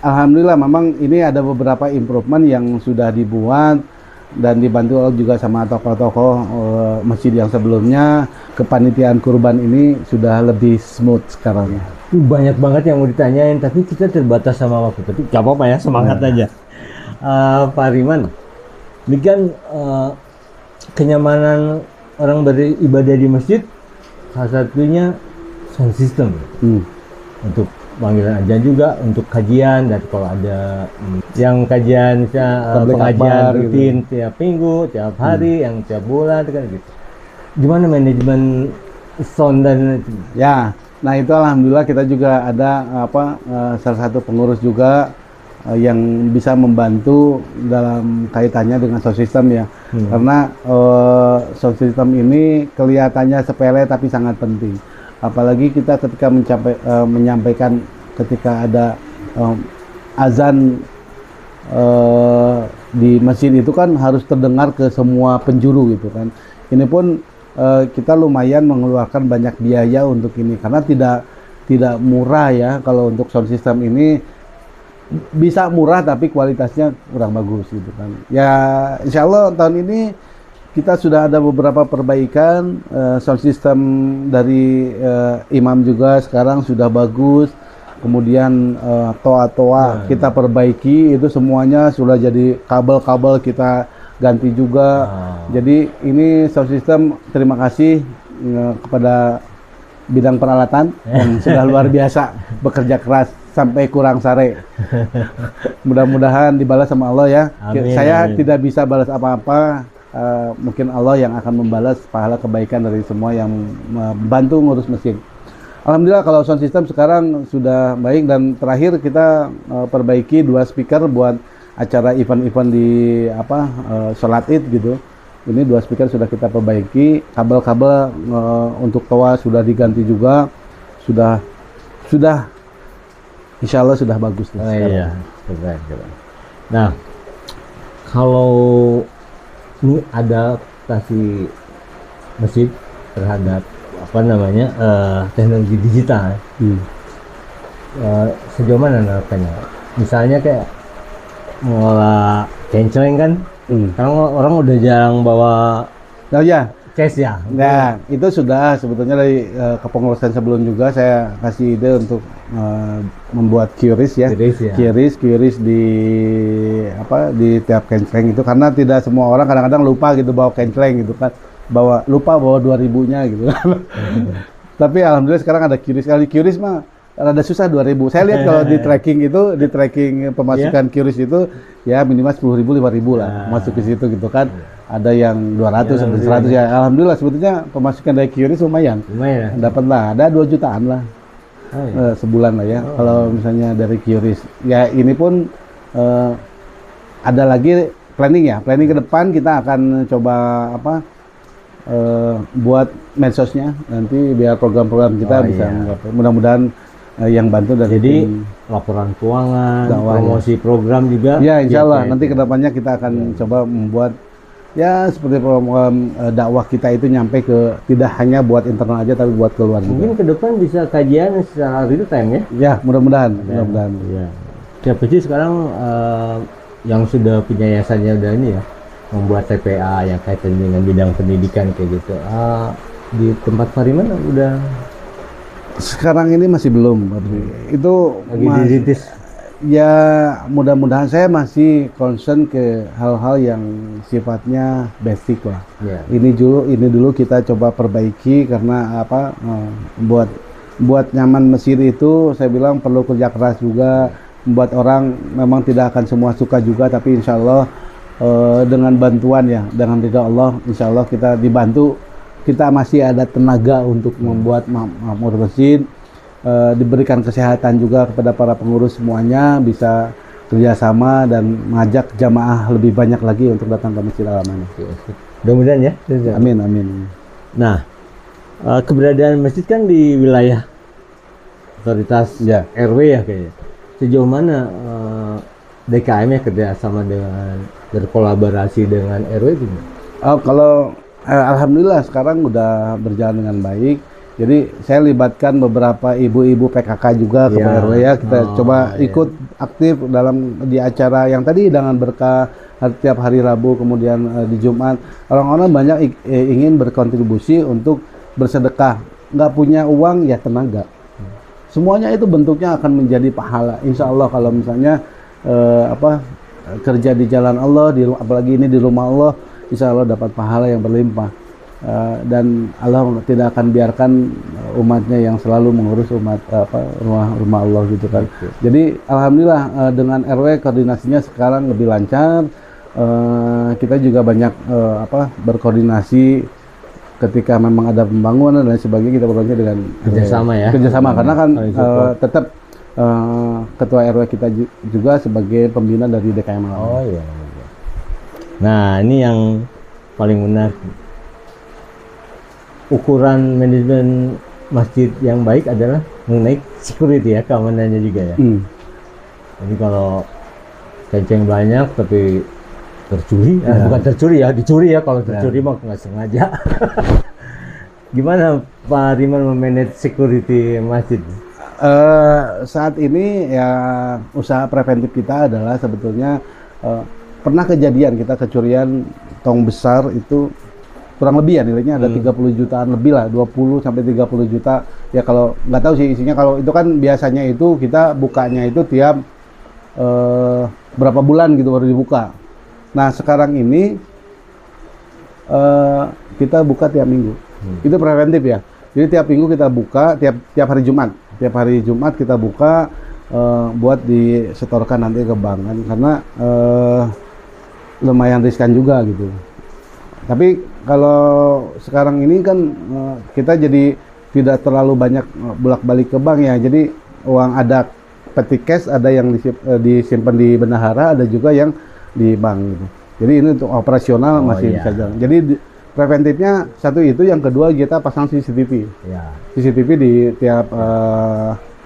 alhamdulillah memang ini ada beberapa improvement yang sudah dibuat dan dibantu juga sama tokoh-tokoh masjid yang sebelumnya. Kepanitiaan kurban ini sudah lebih smooth sekarang. Banyak banget yang mau ditanyain, tapi kita terbatas sama waktu. Tapi gak apa-apa ya, semangat aja. Pak Riman, ini kan kenyamanan orang beribadah di masjid, salah satunya sound system. Untuk panggilan ajan juga, untuk kajian, dan kalau ada yang kajian pengajian rutin gitu, tiap minggu, tiap hari, yang tiap bulan, kan gitu. Gimana manajemen sound dan ya? Nah itu alhamdulillah kita juga ada salah satu pengurus juga yang bisa membantu dalam kaitannya dengan sound system ya. Karena sound system ini kelihatannya sepele tapi sangat penting. Apalagi kita ketika menyampaikan ketika ada azan di masjid itu kan harus terdengar ke semua penjuru gitu kan. Ini pun kita lumayan mengeluarkan banyak biaya untuk ini karena tidak murah ya. Kalau untuk sound system ini bisa murah tapi kualitasnya kurang bagus gitu kan. Ya insya Allah tahun ini kita sudah ada beberapa perbaikan sound system dari imam juga sekarang sudah bagus. Kemudian toa-toa kita perbaiki, itu semuanya sudah jadi kabel-kabel kita ganti juga. Jadi ini sound system terima kasih kepada bidang peralatan yang sudah luar biasa bekerja keras sampai kurang sare. Mudah-mudahan dibalas sama Allah ya. Amin, saya tidak bisa balas apa-apa. Mungkin Allah yang akan membalas pahala kebaikan dari semua yang membantu ngurus masjid. Alhamdulillah kalau sound system sekarang sudah baik, dan terakhir kita perbaiki 2 speaker buat acara event-event di sholat Id gitu. Ini 2 speaker sudah kita perbaiki, kabel-kabel untuk toa sudah diganti juga, sudah insya Allah sudah bagus nih sekarang. Iya, keren. Nah, kalau ini adaptasi masjid terhadap apa namanya teknologi digital, sejauh mana menerapkannya? Misalnya kayak mengolah kenceleng kan, sekarang orang udah jarang bawa Oh ya, cash ya. nah itu sudah sebetulnya dari kepengurusan sebelum juga saya kasih ide untuk membuat QRIS ya. QRIS di tiap kenceleng itu, karena tidak semua orang kadang-kadang lupa gitu bawa kenceleng gitu kan, lupa bawa 2000-nya gitu kan. Tapi alhamdulillah sekarang ada QRIS. Kalau di QRIS mah rada susah 2000. Saya lihat kalau di tracking pemasukan QRIS itu ya minimal 10.000 5.000 lah masuk ke situ gitu kan. Ada yang 200 sampai 100 ya. Alhamdulillah sebetulnya pemasukan dari QRIS lumayan. Dapat lah, ada 2 jutaan lah. Sebulan lah ya. Kalau misalnya dari QRIS. Ya ini pun ada lagi planning ke depan kita akan coba buat medsosnya nanti biar program-program kita bisa menggapai. Mudah-mudahan yang bantu dari jadi laporan keuangan, promosi program juga. Ya insya Allah nanti kedepannya kita akan coba membuat ya seperti program dakwah kita itu nyampe ke tidak hanya buat internal aja tapi buat keluar juga. Mungkin ke depan bisa kajian secara real time ya? Ya mudah-mudahan. Ya. Siapa sih sekarang yang sudah punya yayasannya udah ini ya membuat TPA yang kaitan dengan bidang pendidikan kayak gitu. Di tempat Fariman udah. Sekarang ini masih belum, itu lagi dirintis. Ya mudah-mudahan saya masih concern ke hal-hal yang sifatnya basic lah. Ini dulu kita coba perbaiki karena buat nyaman Mesir itu saya bilang perlu kerja keras juga, membuat orang memang tidak akan semua suka juga, tapi insya Allah dengan bantuan ya, dengan ridha Allah, insya Allah kita dibantu. Kita masih ada tenaga untuk membuat makmur masjid, diberikan kesehatan juga kepada para pengurus semuanya, bisa kerjasama dan mengajak jamaah lebih banyak lagi untuk datang ke Masjid Al-Amanah. Mudah-mudahan ya. Amin. Nah, keberadaan masjid kan di wilayah otoritas RW ya kayaknya. Sejauh mana DKM-nya kerjasama dengan berkolaborasi dengan RW itu? Kalau alhamdulillah sekarang udah berjalan dengan baik. Jadi saya libatkan beberapa ibu-ibu PKK juga ke RW ya. Kita coba ikut aktif di acara yang tadi dengan berkah tiap hari Rabu, kemudian di Jumat. Orang-orang banyak ingin berkontribusi untuk bersedekah. Nggak punya uang ya tenaga. Semuanya itu bentuknya akan menjadi pahala. Insya Allah kalau misalnya kerja di jalan Allah, apalagi ini di rumah Allah, insya Allah dapat pahala yang berlimpah. Dan Allah tidak akan biarkan umatnya yang selalu mengurus rumah Allah gitu kan. Jadi alhamdulillah dengan RW koordinasinya sekarang lebih lancar. Kita juga banyak berkoordinasi ketika memang ada pembangunan dan sebagainya, kita berkoordinasi dengan kerjasama karena kan tetap ketua RW kita juga sebagai pembina dari DKM. Nah ini yang paling menarik. Ukuran manajemen masjid yang baik adalah mengenai security ya, keamanannya juga ya. Jadi kalau kenceng banyak tapi tercuri, bukan tercuri ya, dicuri ya. Kalau tercuri mah nggak sengaja. Gimana Pak Riman memanage security masjid? Saat ini ya usaha preventif kita adalah sebetulnya pernah kejadian kita kecurian tong besar itu kurang lebih ya nilainya ada 30 jutaan lebih lah, 20 sampai 30 juta ya. Kalau nggak tahu sih isinya, kalau itu kan biasanya itu kita bukanya itu tiap berapa bulan gitu baru dibuka. Nah sekarang ini kita buka tiap minggu. Itu preventif ya. Jadi tiap minggu kita buka, tiap hari Jumat. Tiap hari Jumat kita buka buat disetorkan nanti ke bank kan, karena lumayan riskan juga gitu. Tapi kalau sekarang ini kan kita jadi tidak terlalu banyak bolak-balik ke bank ya. Jadi uang ada petty cash, ada yang disimpan di bendahara, ada juga yang di bank gitu. Jadi ini untuk operasional Oh, masih iya. bisa jalan. Jadi preventifnya satu itu, yang kedua kita pasang CCTV. Ya. CCTV di tiap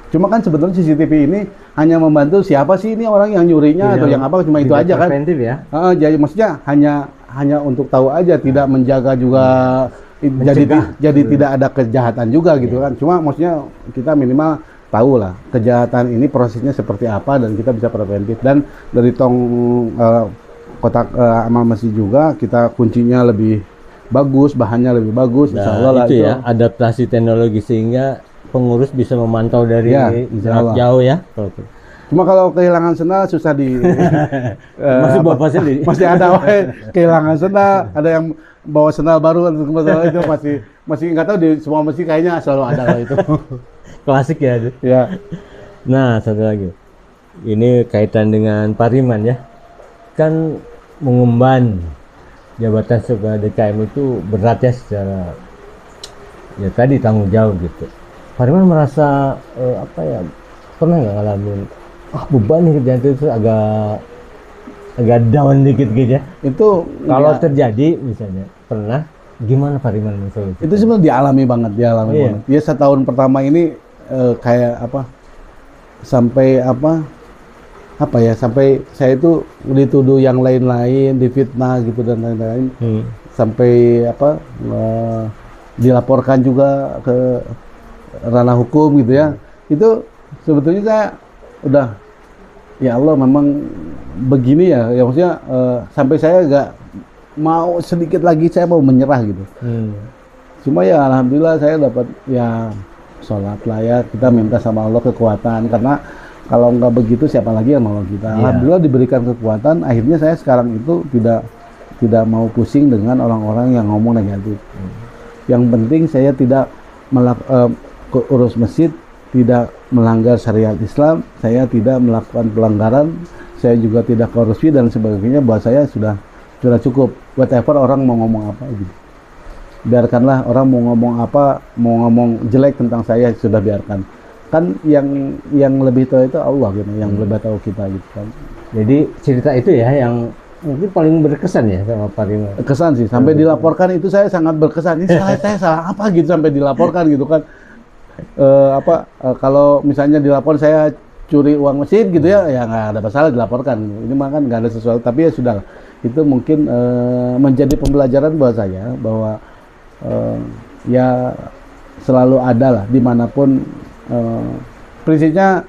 cuma kan sebetulnya CCTV ini hanya membantu siapa sih ini orang yang nyurinya atau yang apa, cuma itu Tidak aja kan. preventif ya. Jadi maksudnya hanya untuk tahu aja, tidak menjaga juga, jadi tidak ada kejahatan juga gitu kan. Cuma maksudnya kita minimal tahu lah kejahatan ini prosesnya seperti apa dan kita bisa preventif. Dan dari tong kotak amal masjid juga kita kuncinya lebih bagus, bahannya lebih bagus, insya Allah lah itu ya, adaptasi teknologi sehingga pengurus bisa memantau dari Ya, insya jarak Allah. jauh ya. Cuma kalau kehilangan sendal susah di Masih bapak sendiri. masih ada kehilangan sendal, ada yang bawa sendal baru itu masih nggak tahu, di semua masjid kayaknya selalu ada lah itu. Klasik ya itu. Ya. Nah, satu lagi. Ini kaitan dengan Pak Riman ya. Kan mengemban jabatan sebagai DKM itu berat ya, secara ya tadi tanggung jawab gitu. Pak Riman merasa apa ya, pernah nggak ngalamin beban nih kerjaan itu agak down dikit gitu ya? Itu Kalau ya, terjadi misalnya pernah, gimana Pak Riman mensolusikan? itu sebenarnya dialami banget, Iya. banget. Ya setahun pertama ini kayak apa, sampai sampai saya itu dituduh yang lain-lain, difitnah gitu dan lain-lain, sampai dilaporkan juga ke ranah hukum gitu ya. Itu sebetulnya saya udah, ya Allah memang begini ya, maksudnya sampai saya agak mau sedikit lagi saya mau menyerah gitu. Cuma ya alhamdulillah saya dapat ya sholat lah ya, kita minta sama Allah kekuatan, karena kalau nggak begitu siapa lagi yang nolong kita. Alhamdulillah diberikan kekuatan, akhirnya saya sekarang itu tidak mau pusing dengan orang-orang yang ngomong negatif. Yang penting saya tidak urus masjid, tidak melanggar syariat Islam, saya tidak melakukan pelanggaran, saya juga tidak korupsi dan sebagainya. Buat saya sudah cukup. Whatever orang mau ngomong apa gitu, biarkanlah orang mau ngomong apa, mau ngomong jelek tentang saya, sudah biarkan. Kan yang lebih tahu itu Allah gitu, yang lebih tahu kita gitu kan. Jadi cerita itu ya yang mungkin paling berkesan ya sama Pak Riman. Kesan sih, sampai dilaporkan itu saya sangat berkesan. Ini saya salah apa gitu sampai dilaporkan gitu kan. Kalau misalnya dilapor saya curi uang masjid gitu ya nggak ada masalah dilaporkan. Ini mah kan nggak ada sesuatu, tapi ya sudah. Itu mungkin menjadi pembelajaran buat saya bahwa ya selalu ada lah dimanapun. Prinsipnya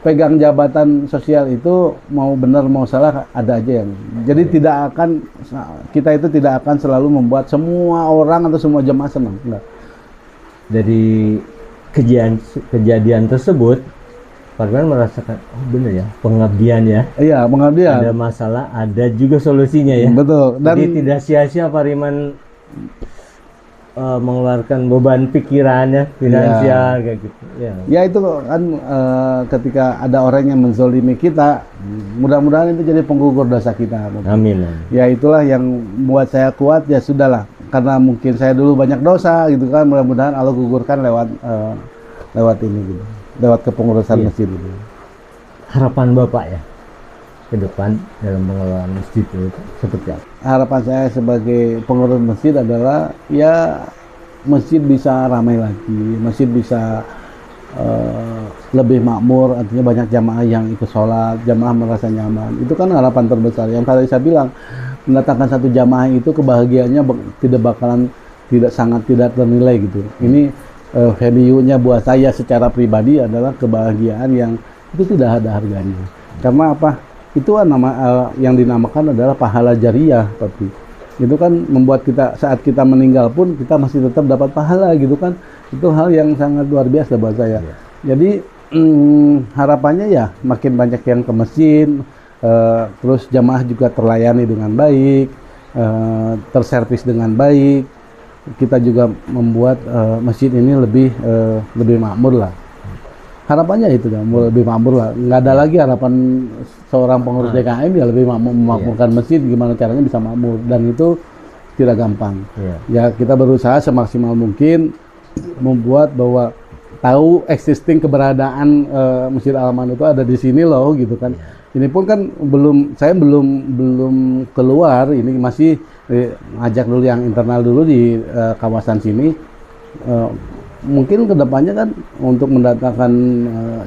pegang jabatan sosial itu mau benar mau salah ada aja yang. Jadi kita itu tidak akan selalu membuat semua orang atau semua jemaah senang. Enggak. Dari kejadian tersebut, Pak Riman merasakan, oh bener ya, pengabdian ya. Iya, pengabdian. Ada masalah, ada juga solusinya ya. Betul. Dan jadi tidak sia-sia Pak Riman mengeluarkan beban pikirannya, finansial kayak gitu. Ya itu kan ketika ada orang yang menzolimi kita, mudah-mudahan itu jadi penggugur dosa kita. Amin. Ya itulah yang buat saya kuat, ya sudahlah. Karena mungkin saya dulu banyak dosa gitu kan, mudah-mudahan Allah gugurkan lewat ini gitu, lewat kepengurusan masjid gitu. Harapan Bapak ya ke depan dalam pengelolaan masjid itu seperti apa? Harapan saya sebagai pengurus masjid adalah ya masjid bisa ramai lagi, masjid bisa lebih makmur, artinya banyak jamaah yang ikut sholat, jamaah merasa nyaman. Itu kan harapan terbesar. Yang tadi saya bilang, mendatangkan satu jamaah itu kebahagiaannya sangat tidak ternilai gitu. Ini value-nya buat saya secara pribadi adalah kebahagiaan yang itu tidak ada harganya. Karena apa? Itu yang dinamakan adalah pahala jariah, tapi itu kan membuat kita saat kita meninggal pun kita masih tetap dapat pahala gitu kan. Itu hal yang sangat luar biasa buat saya. Jadi harapannya ya makin banyak yang ke masjid, terus jamaah juga terlayani dengan baik, terservis dengan baik. Kita juga membuat masjid ini lebih makmur lah. Harapannya itu ya, lebih makmur lah. Nggak ada lagi harapan seorang pengurus DKM ya lebih memakmurkan masjid, gimana caranya bisa makmur, dan itu tidak gampang. Ya kita berusaha semaksimal mungkin membuat bahwa tahu existing keberadaan Masjid Al-Aman itu ada di sini loh gitu kan. Ini pun kan saya belum keluar, ini masih ngajak dulu yang internal dulu di kawasan sini. Mungkin kedepannya kan untuk mendatangkan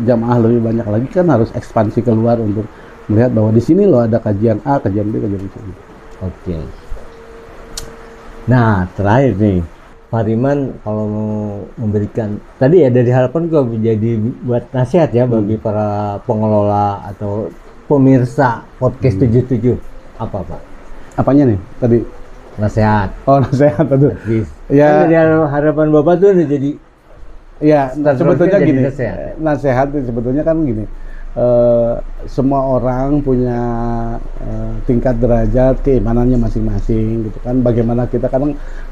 jamaah lebih banyak lagi kan harus ekspansi keluar untuk melihat bahwa di sini loh ada kajian A, kajian B, kajian C. Oke. Nah, terakhir nih, Pak Riman kalau mau memberikan tadi ya dari harapan juga menjadi buat nasihat ya bagi para pengelola atau pemirsa podcast 77 apa Pak? Apanya nih tadi? Nasihat. Oh, nasihat aduh. Ya. Kan dari harapan Bapak tuh udah jadi. Ya, sebetulnya gini. Nasihat. Nasihat sebetulnya kan gini. Semua orang punya tingkat derajat keimanannya masing-masing gitu kan. Bagaimana kita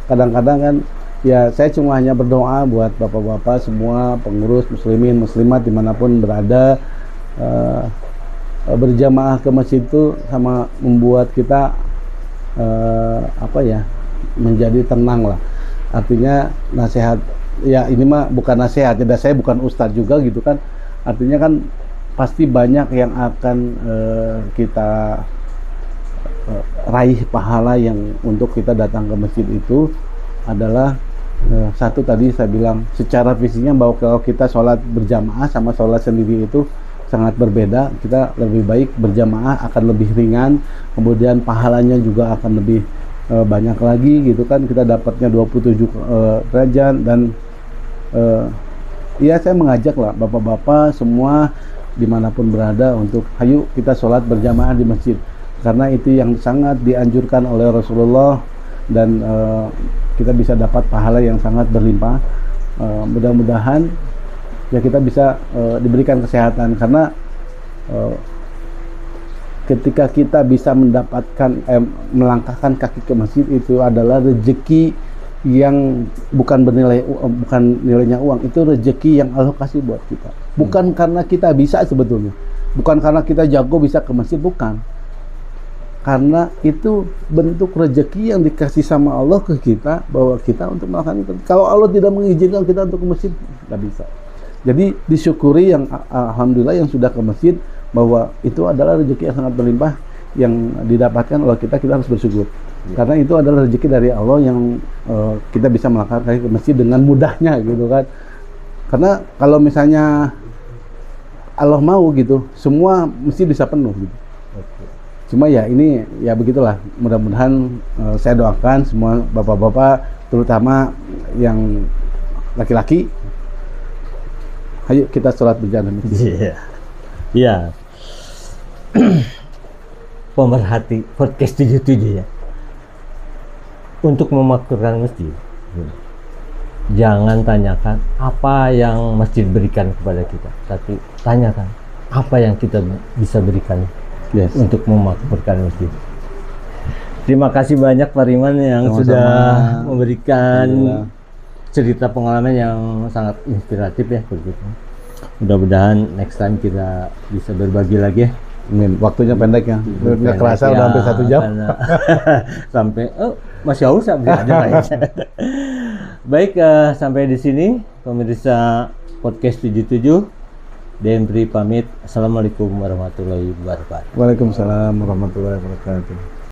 kadang-kadang kan ya saya cuma hanya berdoa buat bapak-bapak semua pengurus muslimin muslimat dimanapun berada, berjamaah ke masjid itu sama membuat kita menjadi tenang lah. Artinya nasihat ya ini mah bukan nasihat, ya saya bukan ustadz juga gitu kan. Artinya kan pasti banyak yang akan kita raih pahala yang untuk kita datang ke masjid itu adalah satu tadi saya bilang secara fisiknya bahwa kalau kita sholat berjamaah sama sholat sendiri itu sangat berbeda. Kita lebih baik berjamaah akan lebih ringan, kemudian pahalanya juga akan lebih banyak lagi gitu kan. Kita dapatnya 27 derajat dan ya saya mengajak lah bapak-bapak semua dimanapun berada untuk ayo kita sholat berjamaah di masjid, karena itu yang sangat dianjurkan oleh Rasulullah dan kita bisa dapat pahala yang sangat berlimpah. Mudah-mudahan ya kita bisa diberikan kesehatan, karena ketika kita bisa mendapatkan melangkahkan kaki ke masjid itu adalah rezeki yang bukan nilainya uang, itu rezeki yang Allah kasih buat kita. Bukan karena kita bisa sebetulnya, bukan karena kita jago bisa ke masjid, bukan. Karena itu bentuk rezeki yang dikasih sama Allah ke kita, bahwa kita untuk melakukan itu. Kalau Allah tidak mengizinkan kita untuk ke masjid, nggak bisa. Jadi disyukuri yang alhamdulillah yang sudah ke masjid, bahwa itu adalah rezeki yang sangat berlimpah yang didapatkan oleh kita harus bersyukur. Karena itu adalah rezeki dari Allah yang kita bisa melangkah ke masjid dengan mudahnya gitu kan. Karena kalau misalnya Allah mau gitu, semua masjid bisa penuh gitu. Cuma ya ini ya begitulah. Mudah-mudahan saya doakan semua bapak-bapak, terutama yang laki-laki, ayo kita sholat berjamaah. Iya. Iya. Pemerhati podcast 77 ya. Untuk memakmurkan masjid, jangan tanyakan apa yang masjid berikan kepada kita, tapi tanyakan apa yang kita bisa berikan untuk memakmurkan masjid. Terima kasih banyak Pak Riman yang sudah memberikan cerita pengalaman yang sangat inspiratif ya begitu. Mudah-mudahan next time kita bisa berbagi lagi ya. Waktunya pendek ya, nggak kerasa udah hampir 1 jam. Sampai masih haus ada kayaknya. Baik, sampai di sini pemirsa podcast 77. Dempri pamit. Assalamualaikum warahmatullahi wabarakatuh. Waalaikumsalam warahmatullahi wabarakatuh.